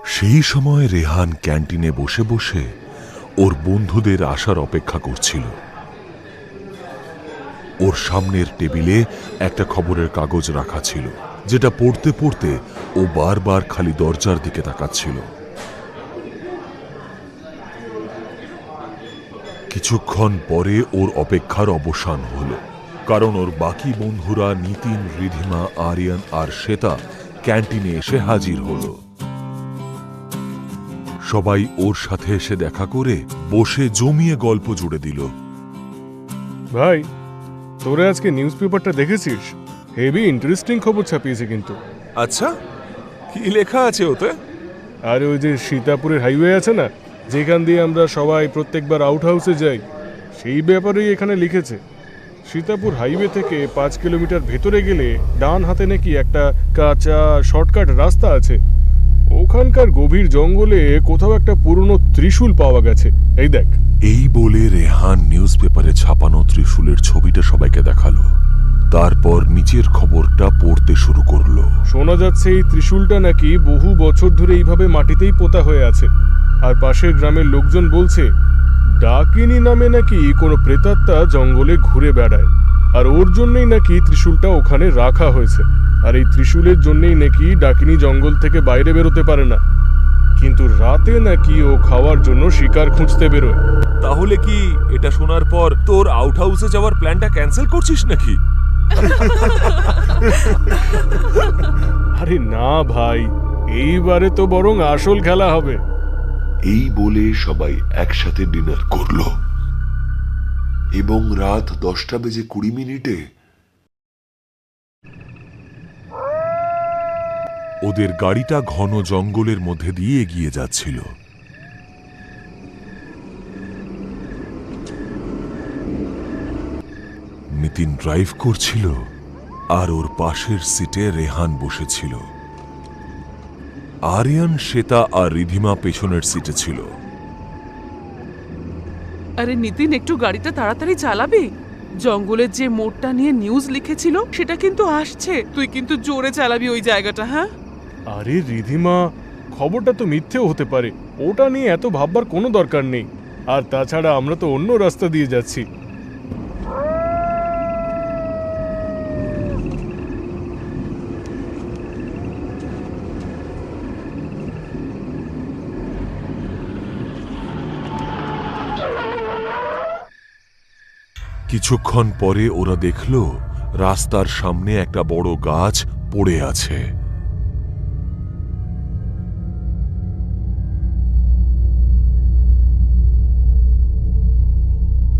সেই সময় রেহান ক্যান্টিনে বসে বসে ওর বন্ধুদের আসার অপেক্ষা করছিল। ওর সামনের টেবিলে একটা খবরের কাগজ রাখা ছিল, যেটা পড়তে পড়তে ও বারবার খালি দরজার দিকে তাকাচ্ছিল। কিছুক্ষণ পরে ওর অপেক্ষার অবসান হলো, কারণ ওর বাকি বন্ধুরা নিতিন, রিধিমা, আরিয়ান আর শ্বেতা ক্যান্টিনে এসে হাজির হলো। সবাই ওর সাথে এসে দেখা করে বসে জমিয়ে গল্প জুড়ে দিল। ভাই, তোরা আজকে নিউজ পেপারটা দেখেছিস? হেভি ইন্টারেস্টিং খবর ছাপিয়েছে কিন্তু। আচ্ছা, কি লেখা আছে ওতে? আর ওই যে সীতাপুরের হাইওয়ে আছে না, যেখান দিয়ে আমরা সবাই প্রত্যেকবার আউট হাউসে যাই, সেই ব্যাপারেই এখানে লিখেছে। সীতাপুর হাইওয়ে থেকে 5 কিলোমিটার ভেতরে গেলে ডান হাতে নাকি একটা কাঁচা শর্টকাট রাস্তা আছে। ওখানকার গভীর জঙ্গলে কোথাও একটা পুরনো ত্রিশূল পাওয়া গেছে। এই দেখ। এই বলে রেহান নিউজ পেপারে ছাপানো ত্রিশূলের ছবিটা সবাইকে দেখালো। তারপর নিচের খবরটা পড়তে শুরু করলো। শোনা যাচ্ছে এই ত্রিশূলটা নাকি বহু বছর ধরে এইভাবে মাটিতেই পোতা হয়ে আছে। আর পাশের গ্রামের লোকজন বলছে ডাকিনী নামে নাকি কোনো প্রেতাত্মা জঙ্গলে ঘুরে বেড়ায়, আর ওর জন্যই নাকি ত্রিশূলটা ওখানে রাখা হয়েছে। আর এই ত্রিশূলের জন্যই নাকি ডাকিনী জঙ্গল থেকে বাইরে বেরোতে পারে না, কিন্তু রাতে নাকি ও খাওয়ার জন্য শিকার খুঁজতে বেরোয়। তাহলে কি এটা শোনার পর তোর আউট হাউসে যাওয়ার প্ল্যানটা ক্যান্সেল করছিস নাকি? আরে না ভাই, এইবারে তো বরং আসল খেলা হবে। এই বলে সবাই একসাথে ডিনার করলো এবং রাত 10:20 ওদের গাড়িটা ঘন জঙ্গলের মধ্যে দিয়ে এগিয়ে যাচ্ছিল। নিতিন ড্রাইভ করছিল আর ওর পাশের সিটে রেহান বসেছিল। আরিয়ান, শ্বেতা আর রিধিমা পেছনের সিটে ছিল। আরে নিতিন, একটু গাড়িটা তাড়াতাড়ি চালাবি। জঙ্গলের যে মোড়টা নিয়ে নিউজ লিখেছিল সেটা কিন্তু আসছে। তুই কিন্তু জোরে চালাবি ওই জায়গাটা। হ্যাঁ আরে রিধিমা, খবরটা তো মিথ্যেও হতে পারে, ওটা নিয়ে এত ভাববার কোনো দরকার নেই। আর তাছাড়া আমরা তো অন্য রাস্তা দিয়ে যাচ্ছি। কিছুক্ষণ পরে ওরা দেখল রাস্তার সামনে একটা বড় গাছ পড়ে আছে।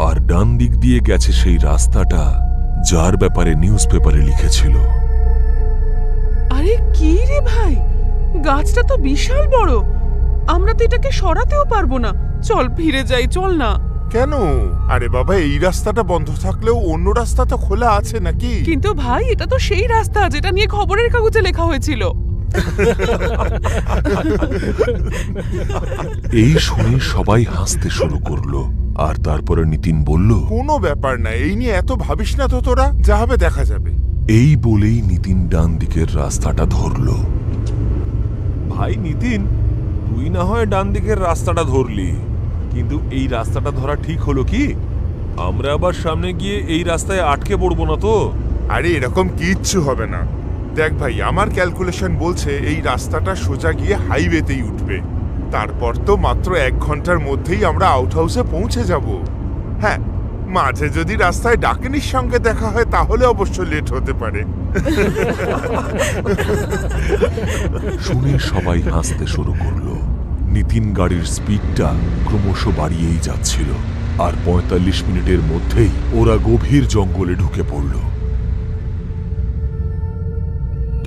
আর ডান দিক দিয়ে গেছে সেই রাস্তাটা যার ব্যাপারে নিউজ পেপারে লিখেছিল। আরে কি রে ভাই, গাছটা তো বিশাল বড়। আমরা তো এটাকে সরাতেও পারবো না। চল ফিরে যাই, চল না। কেন? আরে বাবা, এই রাস্তাটা বন্ধ থাকলেও অন্য রাস্তা তো খোলা আছে নাকি? কিন্তু ভাই, এটা তো সেই রাস্তা যেটা নিয়ে খবরের কাগজে লেখা হয়েছিল। এই শুনে সবাই হাসতে শুরু করলো। আর তারপরে নিতিন বলল, কোনো ব্যাপার না, এই নিয়ে এত ভাবিস না তো তোরা, যা হবে দেখা যাবে। এই বলেই নিতিন ডান দিকের রাস্তাটা ধরল। ভাই নিতিন, তুই না হয় ডান দিকের রাস্তাটা ধরলি, কিন্তু এই রাস্তাটা ধরা ঠিক হলো কি? আমরা আবার সামনে গিয়ে এই রাস্তায় আটকে পড়বো না তো? আরে এরকম কিচ্ছু হবে না। দেখ ভাই, আমার ক্যালকুলেশন বলছে এই রাস্তাটা সোজা গিয়ে হাইওয়েতেই উঠবে। তারপর তো মাত্র 1 ঘন্টার মধ্যেই আমরা আউট হাউসে পৌঁছে যাব। হ্যাঁ, মাঝে যদি রাস্তায় ডাকিনীর সঙ্গে দেখা হয় তাহলে অবশ্য লেট হতে পারে। শুনে সবাই হাসতে শুরু করলো। নিতিন গাড়ির স্পিডটা ক্রমশ বাড়িয়েই যাচ্ছিল, আর 45 মিনিটের মধ্যেই ওরা গভীর জঙ্গলে ঢুকে পড়ল।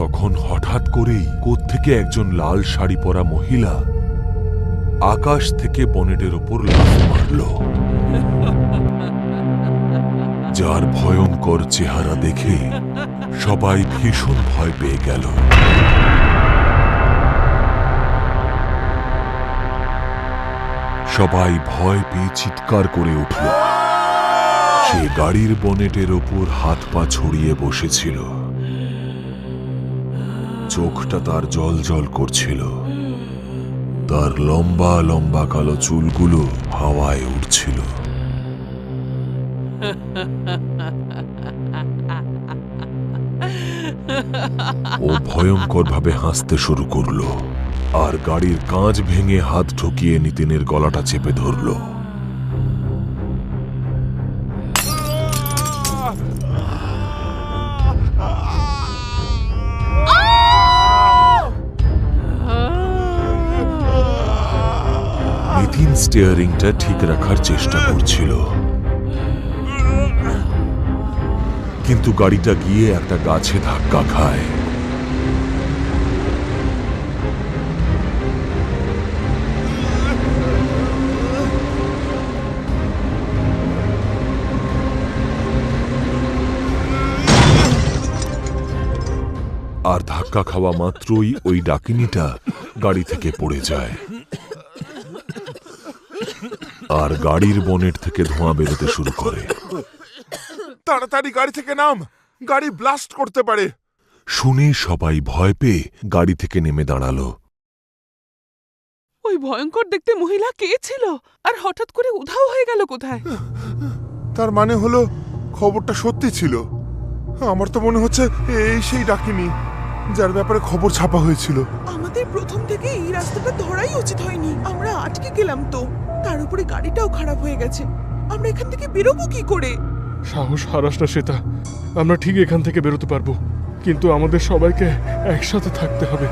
তখন হঠাৎ করেই কোত্থেকে একজন লাল শাড়ি পরা মহিলা আকাশ থেকে বনেটের ওপর লাফ মারল, যার ভয়ঙ্কর চেহারা দেখে সবাই ভীষণ ভয় পেয়ে গেল। সবাই ভয় পেয়ে চিৎকার করে উঠল। সে গাড়ির বনেটের ওপর হাত পা ছড়িয়ে বসেছিল, চোখটা তার জল জল করছিল। তার লম্বা লম্বা কালো চুলগুলো হাওয়ায় উড়ছিল। ও ভয়ঙ্করভাবে হাসতে শুরু করলো আর গাড়ির কাঁচ ভেঙে হাত ঢুকিয়ে নিতিনের গলাটা চেপে ধরল। নিতিন স্টিয়ারিংটা ঠিক রাখার চেষ্টা করছিল, কিন্তু গাড়িটা গিয়ে একটা গাছে ধাক্কা খায়। আর ধাক্কা খাওয়া মাত্রই ওই ডাকিনীটা গাড়ি থেকে পড়ে যায় আর গাড়ির বনেট থেকে ধোঁয়া বেরোতে শুরু করে। তাড়াতাড়ি গাড়ি থেকে নাম, গাড়ি ব্লাস্ট করতে পারে। শুনে সবাই ভয় পেয়ে গাড়ি থেকে নেমে দাঁড়ালো। ওই ভয়ঙ্কর দেখতে মহিলা কে ছিল আর হঠাৎ করে উধাও হয়ে গেল কোথায়? তার মানে হলো খবরটা সত্যি ছিল। আমার তো মনে হচ্ছে এই সেই ডাকিনি যার ব্যাপারে খবর ছাপা হয়েছিল। আমাদের প্রথম থেকে এই রাস্তাটা ধরাই উচিত হয়নি। আমরা আটকে গেলাম তো, তার উপরে গাড়িটাও খারাপ হয়ে গেছে। আমরা এখান থেকে বেরোবো কি করে? সাহস হারাস না শ্বেতা, আমরা ঠিক এখান থেকে বেরোতে পারবো, কিন্তু আমাদের সবাইকে একসাথে থাকতে হবে।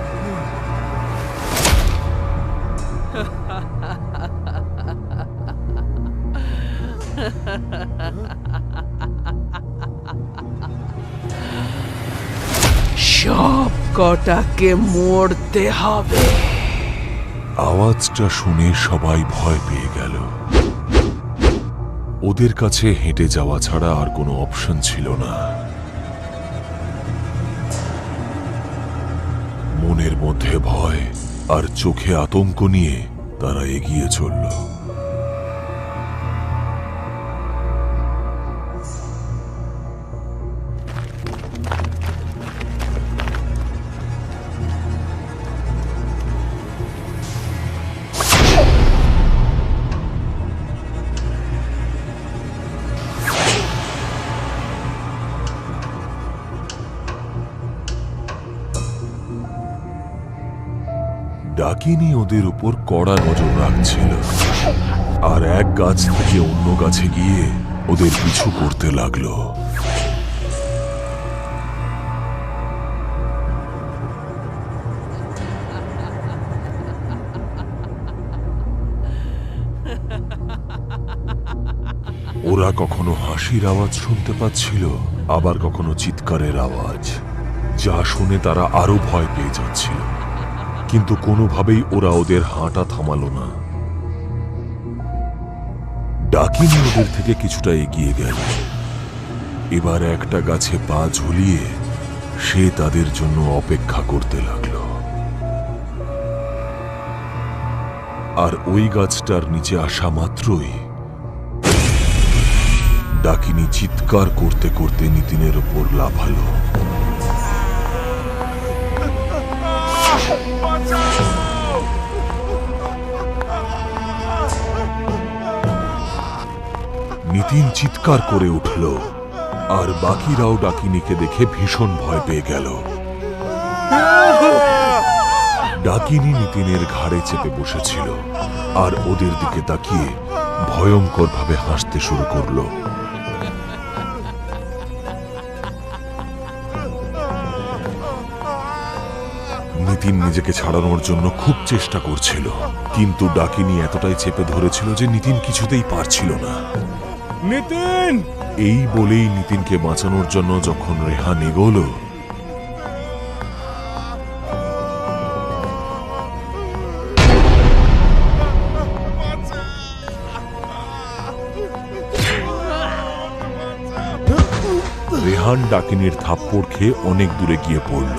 সব কটাকে মরতে হবে। আওয়াজটা শুনে সবাই ভয় পেয়ে গেল। ওদের কাছে হেঁটে যাওয়া ছাড়া আর কোনো অপশন ছিল না। মনের মধ্যে ভয় আর চোখে আতঙ্ক নিয়ে তারা এগিয়ে চলল। ডাকিনী ওদের উপর কড়া নজর রাখছিল আর এক গাছ থেকে অন্য গাছে গিয়ে ওদের পিছু করতে লাগলো। ওরা কখনো হাসির আওয়াজ শুনতে পাচ্ছিল, আবার কখনো চিৎকারের আওয়াজ, যা শুনে তারা আরো ভয় পেয়ে যাচ্ছিল। কিন্তু কোনোভাবেই ওরা ওদের হাঁটা থামালো না। ডাকিনী ওদের থেকে কিছুটা এগিয়ে গেল। এবার একটা গাছে পা ঝুলিয়ে সে তাদের জন্য অপেক্ষা করতে লাগলো। আর ওই গাছটার নিচে আসা মাত্রই ডাকিনী চিৎকার করতে করতে নিতিনের ওপর লাফালো। নিতিন চিৎকার করে উঠল আর বাকিরাও ডাকিনীকে দেখে ভীষণ ভয় পেয়ে গেল। ডাকিনী নিতিনের ঘাড়ে চেপে বসেছিল আর ওদের দিকে তাকিয়ে ভয়ঙ্করভাবে হাসতে শুরু করলো। নিতিন নিজেকে ছাড়ানোর জন্য খুব চেষ্টা করছিল, কিন্তু ডাকিনী এতটাই চেপে ধরেছিল যে নিতিন কিছুতেই পারছিল না। নিতিন! এই বলেই নিতিনকে বাঁচানোর জন্য যখন রেহান এগোলো, রেহান ডাকিনীর থাপ্পড় খেয়ে অনেক দূরে গিয়ে পড়ল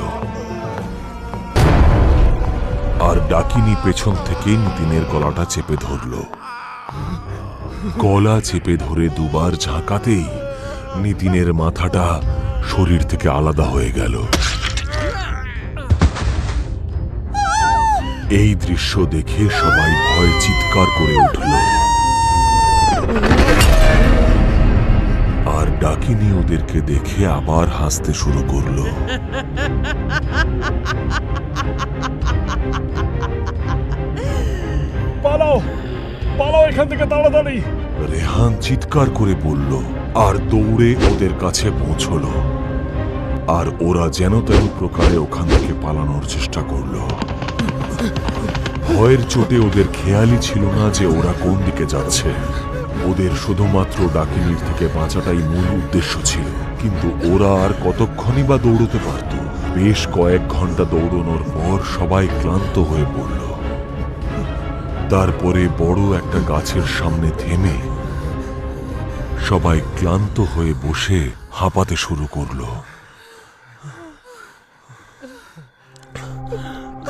আর ডাকিনী পেছন থেকে নিতিনের গলাটা চেপে ধরল। গলা চেপে ধরে দুবার ঝাঁকাতেই নিতিনের মাথাটা শরীর থেকে আলাদা হয়ে গেল। এই দৃশ্য দেখে সবাই ভয়ে চিৎকার করে উঠল। আর ডাকিনী ওদেরকে দেখে আবার হাসতে শুরু করলো। পালাও পালাও এখান থেকে তাড়াতাড়ি! রেহান চিৎকার করে বলল আর দৌড়ে ওদের কাছে পৌঁছল। আর ওরা যেন তেন প্রকারে ওখান থেকে পালানোর চেষ্টা করল। ভয়ের চোটে ওদের খেয়ালই ছিল না যে ওরা কোন দিকে যাচ্ছে। ওদের শুধুমাত্র ডাকিনীর থেকে বাঁচাটাই মূল উদ্দেশ্য ছিল। কিন্তু ওরা আর কতক্ষণই বা দৌড়তে পারত? বেশ কয়েক ঘন্টা দৌড়ানোর পর সবাই ক্লান্ত হয়ে পড়ল। তারপরে বড় একটা গাছের সামনে থেমে সবাই ক্লান্ত হয়ে বসে হাঁপাতে শুরু করলো।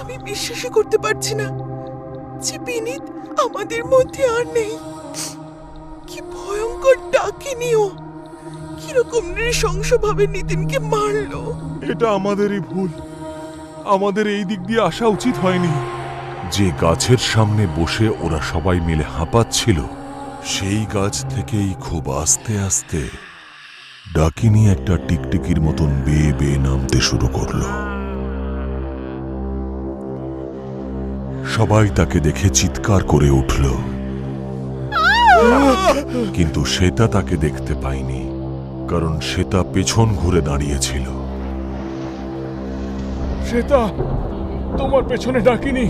আমি বিশ্বাসই করতে পারছি না যে বিনীত আমাদের মধ্যে আর নেই। কি ভয়ঙ্কর ডাকিনিও! কিরকম নৃশংসভাবে নিতিনকে মারলো! এটা আমাদেরই ভুল। আমাদের এই দিক দিয়ে আসা উচিত হয়নি। যে গাছের সামনে বসে ওরা সবাই মিলে হাঁপাচ্ছিল, সেই গাছ থেকেই খুব আস্তে আস্তে ডাকিনী একটা টিকটিকির মতন বেয়ে বেয়ে নামতে শুরু করলো। সবাই তাকে দেখে চিৎকার করে উঠল, কিন্তু শ্বেতা তাকে দেখতে পায়নি, কারণ শ্বেতা পেছন ঘুরে দাঁড়িয়েছিল। শ্বেতা, তোমার পেছনে ডাকিনি,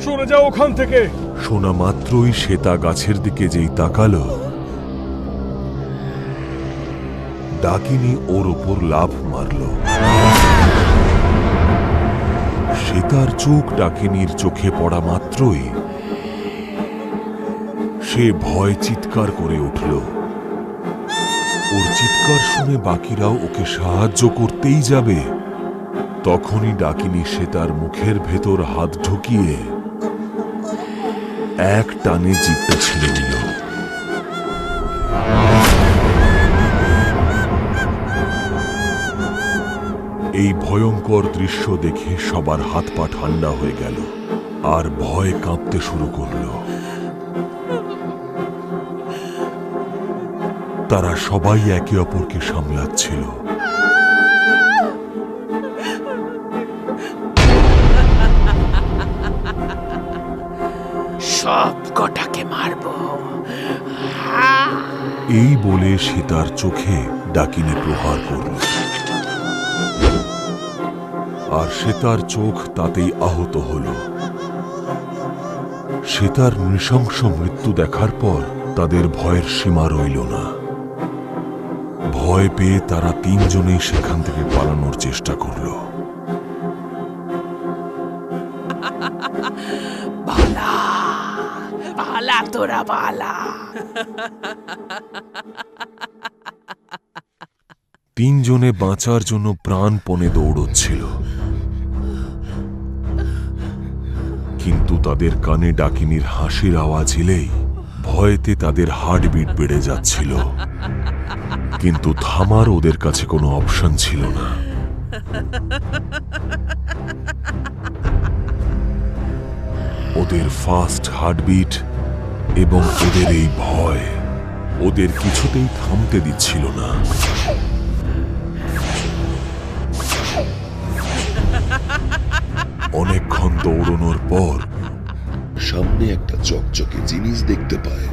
সরে যাও ওখান থেকে! শোনা মাত্রই শ্বেতা গাছের দিকে যেই তাকালো, ডাকিনী ওর ওপর লাফ মারল। শ্বেতার চোখ ডাকিনীর চোখে পড়া মাত্রই সে ভয় চিৎকার করে উঠল। ওর চিৎকার শুনে বাকিরাও ওকে সাহায্য করতেই যাবে, তখনই ডাকিনী শ্বেতার মুখের ভেতর হাত ঢুকিয়ে এক টানে জিভটা ছিঁড়ে নিল। এই ভয়ঙ্কর দৃশ্য দেখে সবার হাত পা ঠান্ডা হয়ে গেল আর ভয় কাঁপতে শুরু করল। তারা সবাই একে অপরকে সামলাচ্ছিল। সব কটাকে মারবো। এই বলে সে তার চোখে ডাকিনী প্রহার করল, আর সে তার চোখ তাতেই আহত হল। সে তার নৃশংস মৃত্যু দেখার পর তাদের ভয়ের সীমা রইল না। ভয় পেয়ে তারা তিনজনেই সেখান থেকে পালানোর চেষ্টা করল। পালা পালা তোরা পালা! তিনজনে বাঁচার জন্য প্রাণপণে দৌড়চ্ছিল, কিন্তু তাদের কানে ডাকিনীর হাসির আওয়াজ এলেই ভয়েতে তাদের হার্টবিট বেড়ে যাচ্ছিল। কিন্তু থামার ওদের কাছে কোনো অপশন ছিল না। ওদের ফাস্ট হার্টবিট এবং ওদের এই ভয় ওদের কিছুতেই থামতে দিচ্ছিল না। অনেকক্ষণ দৌড়ানোর পর সামনে একটা চকচকে জিনিস দেখতে পায়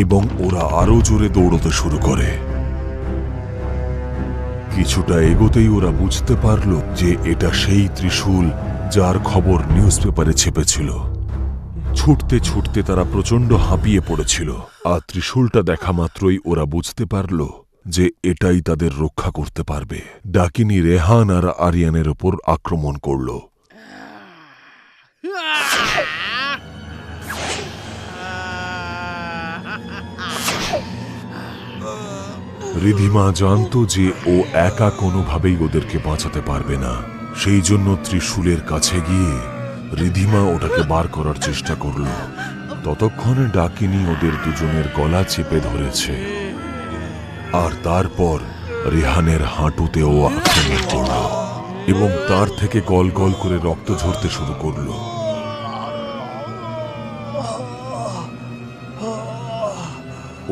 এবং ওরা আরো জোরে দৌড়তে শুরু করে। কিছুটা এগোতেই ওরা বুঝতে পারল যে এটা সেই ত্রিশূল যার খবর নিউজ পেপারে ছেপেছিল। ছুটতে ছুটতে তারা প্রচন্ড হাঁপিয়ে পড়েছিল, আর ত্রিশূলটা দেখা মাত্রই ওরা বুঝতে পারল যে এটাই তাদের রক্ষা করতে পারবে। ডাকিনী রেহান আর আরিয়ানের ওপর আক্রমণ করল। রিধিমা জানত যে ও একা কোনোভাবেই ওদেরকে বাঁচাতে পারবে না, সেই জন্য ত্রিশূলের কাছে গিয়ে রিধিমা ওটাকে বার করার চেষ্টা করল। ততক্ষণে ডাকিনী ওদের দুজনের গলা চেপে ধরেছে, আর তারপর রেহানের হাঁটুতেও আক্রমণ করল। এবং তার থেকে গল গল করে রক্ত ঝরতে শুরু করলো।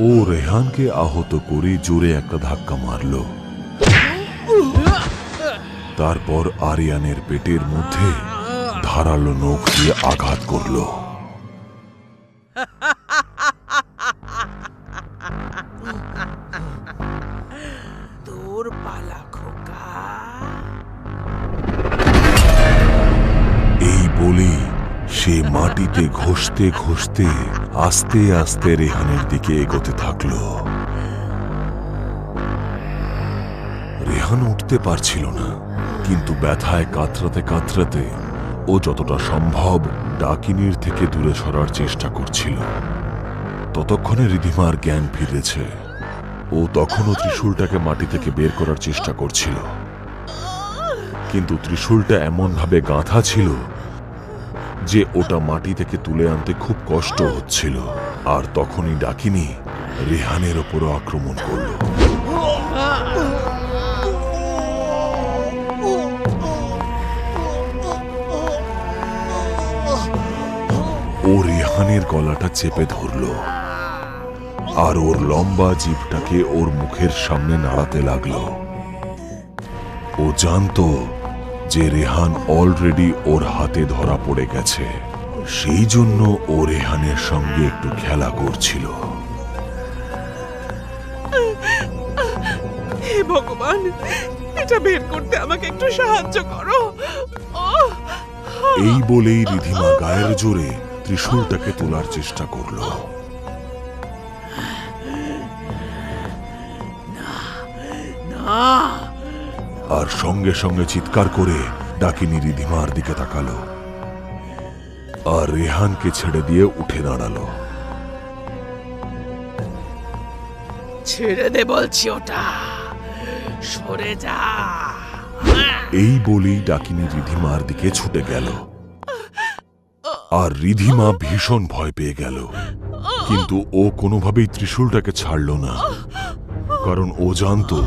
ও রেহানকে আহত করে জোরে একটা ধাক্কা মারল। তারপর আরিয়ানের পেটের মধ্যে ধারালো নখ দিয়ে আঘাত করল। তোর পালা খোকা। এই বলে সে মাটিতে ঘষতে ঘষতে আস্তে আস্তে রেহানের দিকে এগোতে থাকল। রেহান উঠতে পারছিল না, কিন্তু ব্যথায় কাতরাতে কাতরাতে ও যতটা সম্ভব ডাকিনীর থেকে দূরে সরার চেষ্টা করছিল। ততক্ষণে রিধিমার জ্ঞান ফিরেছে। ও তখনও ত্রিশূলটাকে মাটি থেকে বের করার চেষ্টা করছিল, কিন্তু ত্রিশূলটা এমনভাবে গাঁথা ছিল যে ওটা মাটি থেকে তুলে আনতে খুব কষ্ট হচ্ছিল। আর তখনই ডাকিনী রেহানের ওপরও আক্রমণ করল। ও রেহানের গলাটা চেপে ধরল আর ওর লম্বা জিভটাকে ওর মুখের সামনে নাড়াতে লাগলো। ও জানতো যে রেহান অলরেডি ওর হাতে ধরা পড়ে গেছে, সেই জন্য ও রেহানের সঙ্গে একটু খেলা করছিল। হে ভগবান, এটা বের করতে আমাকে একটু সাহায্য করো। এই বলেই রিধিমা গায়ের জোরে ত্রিশূলটাকে তোলার চেষ্টা করল। আর সঙ্গে সঙ্গে চিৎকার করে ডাকিনী রিধিমার দিকে তাকালো আর রেহানকে ছেড়ে দিয়ে উঠে দাঁড়ালো। ছেড়ে দে বলছি, ওটা সরে যা। এই বলেই ডাকিনী রিধিমার দিকে ছুটে গেল। আর রিধিমা ভীষণ ভয় পেয়ে গেল, কিন্তু ও কোনোভাবেই ত্রিশূলটাকে ছাড়ল না, কারণ ও জানতো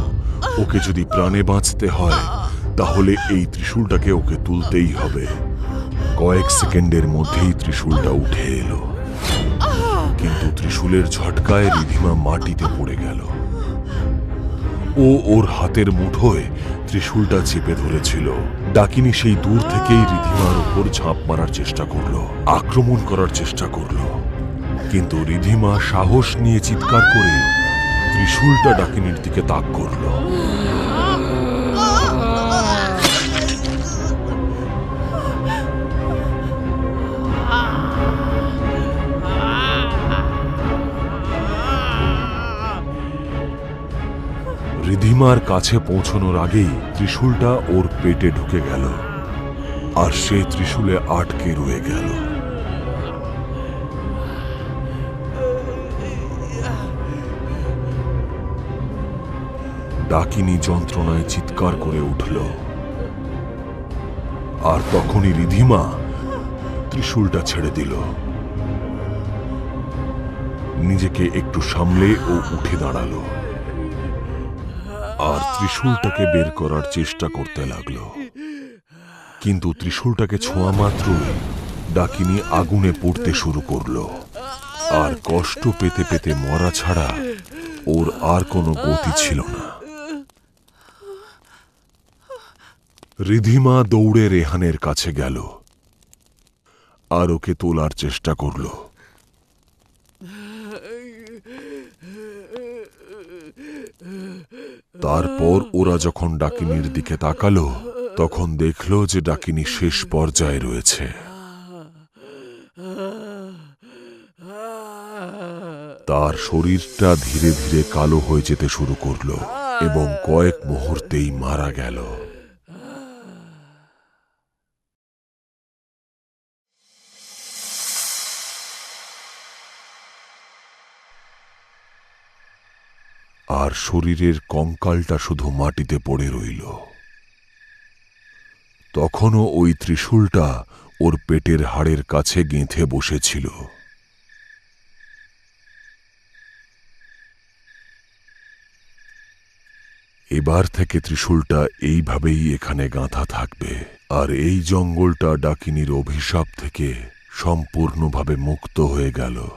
ওকে যদি প্রাণে বাঁচতে হয় তাহলে এই ত্রিশূলটাকে ওকে তুলতেই হবে। কয়েক সেকেন্ডের মধ্যেই ত্রিশূলটা উঠে এলো, কিন্তু ত্রিশূলের ঝটকায় রিধিমা মাটিতে পড়ে গেল। ও ওর হাতের মুঠোয় ত্রিশূলটা চেপে ধরেছিল। ডাকিনী সেই দূর থেকেই রিধিমার উপর ঝাঁপ মারার চেষ্টা করলো, আক্রমণ করার চেষ্টা করলো, কিন্তু রিধিমা সাহস নিয়ে চিৎকার করে ত্রিশূলটা ডাকিনীর দিকে তাক করল। রিধিমার কাছে পৌঁছানোর আগেই ত্রিশূলটা ওর পেটে ঢুকে গেল আর সে ত্রিশূলে আটকে রয়ে গেল। ডাকিনী যন্ত্রণায় চিৎকার করে উঠল। আর তখনই রিধিমা ত্রিশূলটা ছেড়ে দিল। নিজেকে একটু সামলে ও উঠে দাঁড়ালো আর ত্রিশূলটাকে বের করার চেষ্টা করতে লাগলো, কিন্তু ত্রিশূলটাকে ছোঁয়া মাত্রই ডাকিনী আগুনে পড়তে শুরু করলো। আর কষ্ট পেতে পেতে মরা ছাড়া ওর আর কোনো গতি ছিল না। রিধিমা দৌড়ে রেহানের কাছে গেল আর ওকে তোলার চেষ্টা করল। তারপর ওরা যখন ডাকিনীর দিকে তাকালো তখন দেখলো যে ডাকিনী শেষ পর্যায়ে রয়েছে। তার শরীরটা ধীরে ধীরে কালো হয়ে যেতে শুরু করলো এবং কয়েক মুহূর্তেই মারা গেল। আর শরীরের কঙ্কালটা শুধু মাটিতে পড়ে রইল। তখনও ওই ত্রিশূলটা ওর পেটের হাড়ের কাছে গেঁথে বসেছিল। এবার থেকে ত্রিশূলটা এইভাবেই এখানে গাঁথা থাকবে, আর এই জঙ্গলটা ডাকিনীর অভিশাপ থেকে সম্পূর্ণভাবে মুক্ত হয়ে গেল।